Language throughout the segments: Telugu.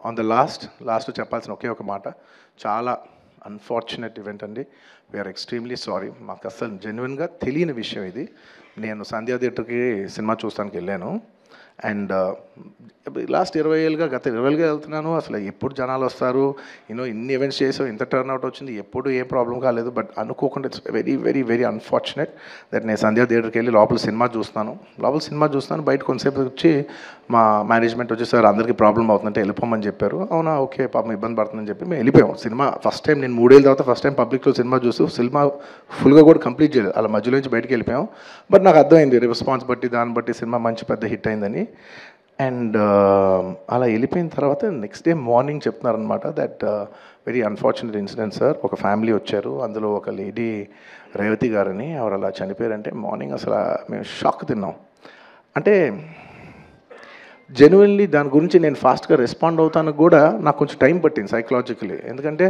ఆన్ ద లాస్ట్ చెప్పాల్సిన ఒకే ఒక మాట, చాలా అన్ఫార్చునేట్ ఈవెంట్ అండి. We are extremely sorry. మాకు అసలు జెన్యున్గా తెలియని విషయం ఇది. నేను సంధ్యా థియేటర్కి సినిమా చూస్తానికి వెళ్ళాను. అండ్ లాస్ట్ 20 ఏళ్ళుగా, గత 20 ఏళ్ళుగా వెళ్తున్నాను. అసలు ఎప్పుడు జనాలు వస్తారు, ఇన్ని ఈవెంట్స్ చేసావు, ఇంత టర్న్అవుట్ వచ్చింది, ఎప్పుడు ఏ ప్రాబ్లం కాలేదు. బట్ అనుకోకుండా it's very very very unfortunate that నేను సంధ్యా థియేటర్కి వెళ్ళి లోపల సినిమా చూస్తున్నాను. బయట కొంతసేపు వచ్చి మా మేనేజ్మెంట్ వచ్చి, సార్ అందరికీ ప్రాబ్లం అవుతుందంటే వెళ్ళిపోమని చెప్పారు. అవునా, ఓకే, పాపం ఇబ్బంది పడుతుందని చెప్పి మేము వెళ్ళిపోయాం. సినిమా ఫస్ట్ టైం నేను 3 ఏళ్ళ తర్వాత ఫస్ట్ టైం పబ్లిక్లో సినిమా చూస్తూ సినిమా ఫుల్గా కూడా కంప్లీట్ చేయలేదు, అలా మధ్యలో నుంచి బయటకు వెళ్ళిపోయాం. బట్ నాకు అర్థమైంది రెస్పాన్స్ బట్టి, దాన్ని బట్టి సినిమా మంచి పెద్ద హిట్ అయిందని. అండ్ అలా వెళ్ళిపోయిన తర్వాత నెక్స్ట్ డే మార్నింగ్ చెప్తున్నారనమాట that very unfortunate incident sir. ఒక ఫ్యామిలీ వచ్చారు, అందులో ఒక లేడీ రేవతి గారని, ఆవిడ అలా చనిపోయారంటే మార్నింగ్ అసలు మేము షాక్ తిన్నాం. అంటే జెన్యున్లీ దాని గురించి నేను ఫాస్ట్గా రెస్పాండ్ అవుతాను కూడా నాకు కొంచెం టైం పట్టింది సైకలాజికలీ. ఎందుకంటే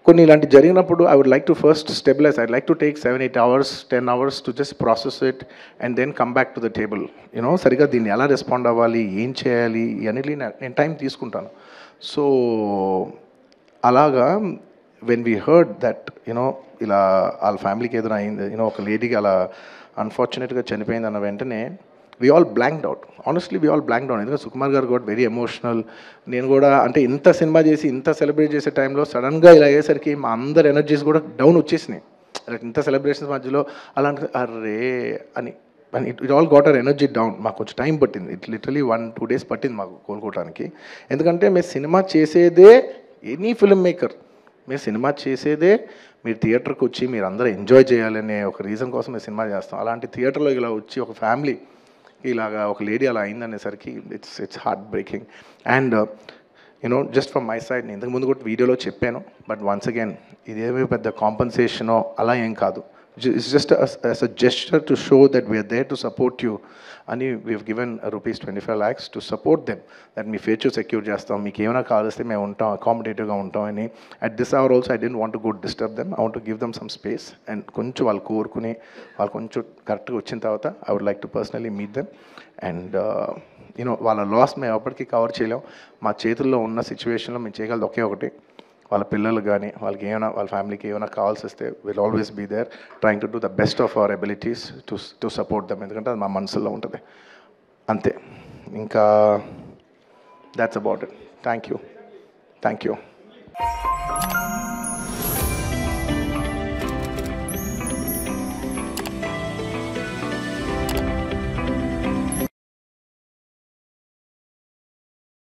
కొన్ని ఇలాంటి జరిగినప్పుడు I would like to first stabilize. I like to take 7-8 hours 10 hours to just process it and then come back to the table. సరిగా దీన్ని ఎలా రెస్పాండ్ అవ్వాలి, ఏం చేయాలి అనేది నేను టైం తీసుకుంటాను. సో అలాగా వెన్ వీ హర్డ్ దట్ ఇలా వాళ్ళ ఫ్యామిలీకి ఏదైనా అయింది, ఒక లేడీకి అలా అన్ఫార్చునేట్గా చనిపోయింది అన్న వెంటనే we all blanked out. Honestly, we all blanked out. ఎందుకంటే సుకుమార్ గారు got very emotional. నేను కూడా అంటే ఇంత సినిమా చేసి ఇంత సెలబ్రేట్ చేసే టైంలో సడన్గా ఇలా అయ్యేసరికి మా అందరి ఎనర్జీస్ కూడా డౌన్ వచ్చేసినాయి. ఇంత సెలబ్రేషన్స్ మధ్యలో అలాంటి అర్రే అని it all got our energy down. మాకు కొంచెం టైం పట్టింది. ఇట్ లిటరలీ 1-2 days పట్టింది మాకు కోలుకోవడానికి. ఎందుకంటే మేము సినిమా చేసేదే, ఎనీ ఫిల్మ్ మేకర్ మీరు సినిమా చేసేదే మీరు థియేటర్కి వచ్చి మీరు అందరూ ఎంజాయ్ చేయాలనే ఒక రీజన్ కోసం మేము సినిమా చేస్తాం. అలాంటి థియేటర్లో ఇలా వచ్చి ఒక ఫ్యామిలీ ఇలాగా ఒక లేడీ అలా అయిందనేసరికి it's heart breaking. And just from my side, నేను ఇంతకుముందు కూడా వీడియోలో చెప్పాను, బట్ వన్స్ అగైన్ ఇదేమీ పెద్ద కాంపన్సేషనో అలా ఏం కాదు. It's just as a gesture to show that we are there to support you. And we have given rupees 25 lakhs to support them. That me future secure చేస్తాం, మీకు ఏమైనా కావాల్స్తే మేము ఉంటాం, అకామిడేటివ్గా ఉంటాం అని. At this hour also I didn't want to go disturb them. I want to give them some space. And కొంచెం వాళ్ళు కోరుకుని వాళ్ళు కొంచెం కరెక్ట్గా వచ్చిన తర్వాత I would like to personally meet them. And వాళ్ళ లాస్ మేము ఎప్పటికీ కవర్ చేయలేం. మా చేతుల్లో ఉన్న సిచ్యువేషన్లో మేము చేయగలదు ఒకే ఒకటి, వాళ్ళ పిల్లలు కానీ వాళ్ళకి ఏమైనా వాళ్ళ ఫ్యామిలీకి ఏమైనా కావాల్సి వస్తే will always be there trying to do the best of our abilities to support them. ఎందుకంటే అది మా మనసులో ఉంటుంది అంతే. ఇంకా that's about it. Thank you.